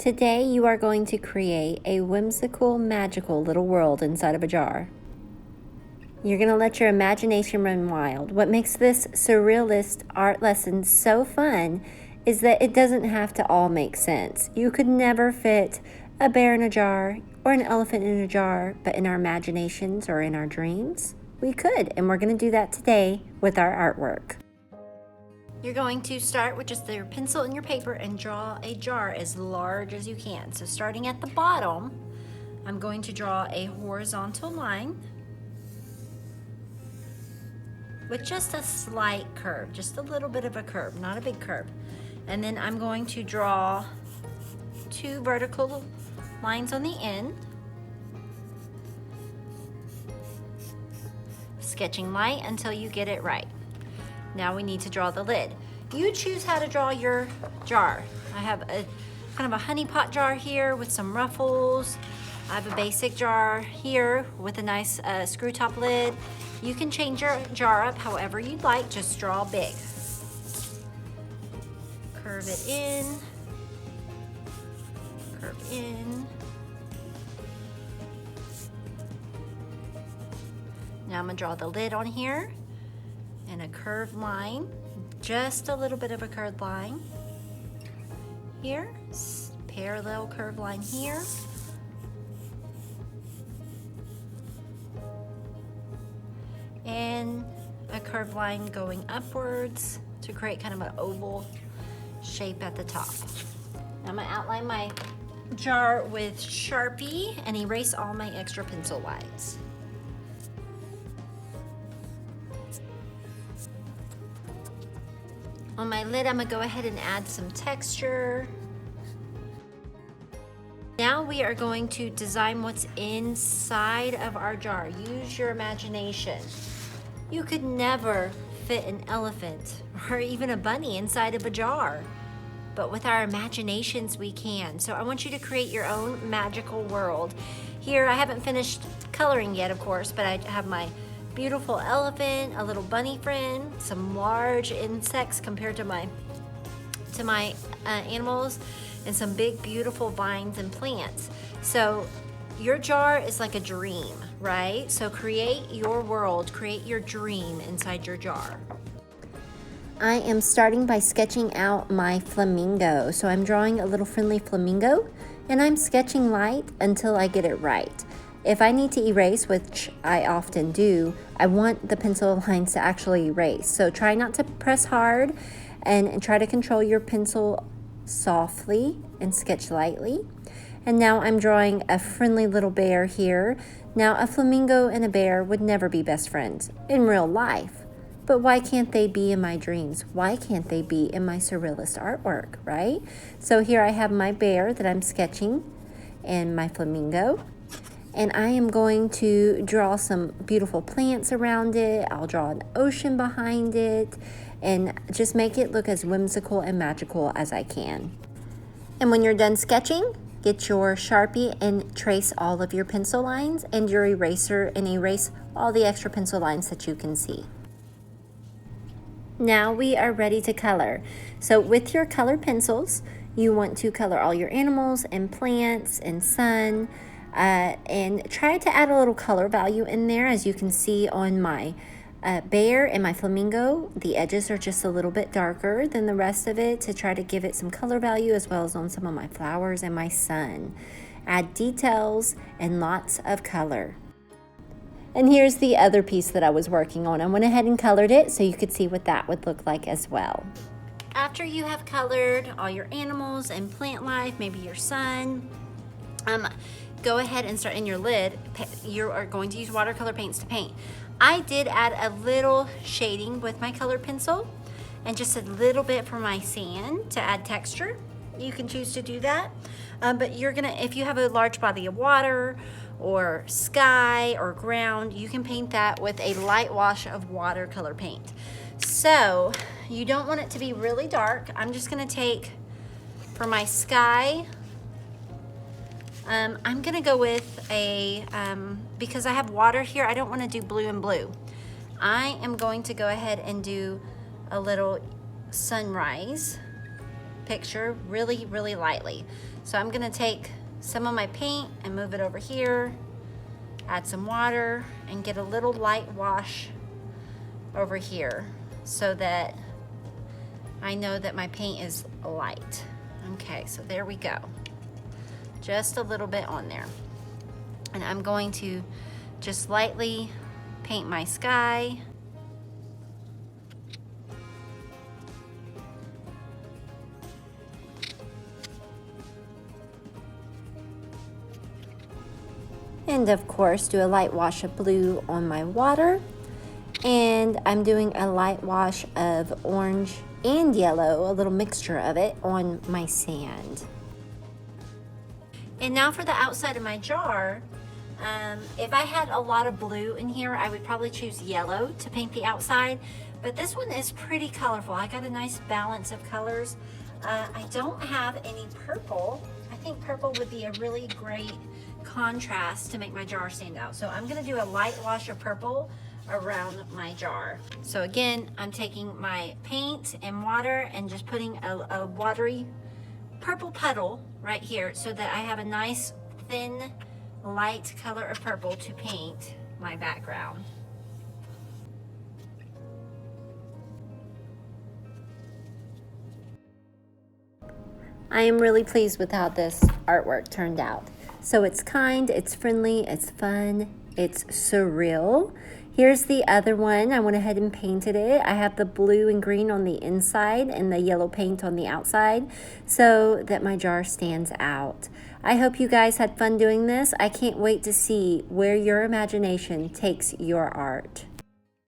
Today you are going to create a whimsical, magical little world inside of a jar. You're going to let your imagination run wild. What makes this surrealist art lesson so fun is that it doesn't have to all make sense. You could never fit a bear in a jar or an elephant in a jar, but in our imaginations or in our dreams, we could. And we're going to do that today with our artwork. You're going to start with just your pencil and your paper and draw a jar as large as you can. So starting at the bottom, I'm going to draw a horizontal line with just a slight curve, just a little bit of a curve, not a big curve. And then I'm going to draw 2 vertical lines on the end. Sketching light until you get it right. Now we need to draw the lid. You choose how to draw your jar. I have a kind of a honey pot jar here with some ruffles. I have a basic jar here with a nice screw top lid. You can change your jar up however you'd like, just draw big. Curve it in, curve in. Now I'm gonna draw the lid on here and a curved line, just a little bit of a curved line here, parallel curved line here. And a curved line going upwards to create kind of an oval shape at the top. Now I'm gonna outline my jar with Sharpie and erase all my extra pencil lines. On my lid, I'm gonna go ahead and add some texture. Now we are going to design what's inside of our jar. Use your imagination. You could never fit an elephant or even a bunny inside of a jar, but with our imaginations we can. So I want you to create your own magical world. Here, I haven't finished coloring yet, of course, but I have my beautiful elephant, a little bunny friend, some large insects compared to my animals, and some big beautiful vines and plants. So your jar is like a dream, right? So create your world, create your dream inside your jar. I am starting by sketching out my flamingo. So I'm drawing a little friendly flamingo and I'm sketching light until I get it right. If I need to erase, which I often do, I want the pencil lines to actually erase. So try not to press hard and try to control your pencil softly and sketch lightly. And now I'm drawing a friendly little bear here. Now a flamingo and a bear would never be best friends in real life. But why can't they be in my dreams? Why can't they be in my surrealist artwork, right? So here I have my bear that I'm sketching and my flamingo. And I am going to draw some beautiful plants around it. I'll draw an ocean behind it and just make it look as whimsical and magical as I can. And when you're done sketching, get your Sharpie and trace all of your pencil lines and your eraser and erase all the extra pencil lines that you can see. Now we are ready to color. So with your color pencils, you want to color all your animals and plants and sun. And try to add a little color value in there. As you can see on my bear and my flamingo, the edges are just a little bit darker than the rest of it to try to give it some color value, as well as on some of my flowers and my sun. Add details and lots of color. And here's the other piece that I was working on. I went ahead and colored it so you could see what that would look like as well. After you have colored all your animals and plant life, maybe your sun, go ahead and start in your lid. You are going to use watercolor paints to paint. I did add a little shading with my colored pencil and just a little bit for my sand to add texture. You can choose to do that. But if you have a large body of water or sky or ground, you can paint that with a light wash of watercolor paint. So you don't want it to be really dark. I'm just gonna take, for my sky, I'm gonna go with because I have water here, I don't wanna do blue and blue. I am going to go ahead and do a little sunrise picture really, really lightly. So I'm gonna take some of my paint and move it over here, add some water, and get a little light wash over here so that I know that my paint is light. Okay, so there we go. Just a little bit on there. And I'm going to just lightly paint my sky. And of course, do a light wash of blue on my water. And I'm doing a light wash of orange and yellow, a little mixture of it, on my sand. And now for the outside of my jar. If I had a lot of blue in here, I would probably choose yellow to paint the outside. But this one is pretty colorful. I got a nice balance of colors. I don't have any purple. I think purple would be a really great contrast to make my jar stand out. So I'm gonna do a light wash of purple around my jar. So again, I'm taking my paint and water and just putting a watery purple puddle right here so that I have a nice thin light color of purple to paint my background. I am really pleased with how this artwork turned out. So it's kind, it's friendly, it's fun, it's surreal. Here's the other one. I went ahead and painted it. I have the blue and green on the inside and the yellow paint on the outside so that my jar stands out. I hope you guys had fun doing this. I can't wait to see where your imagination takes your art.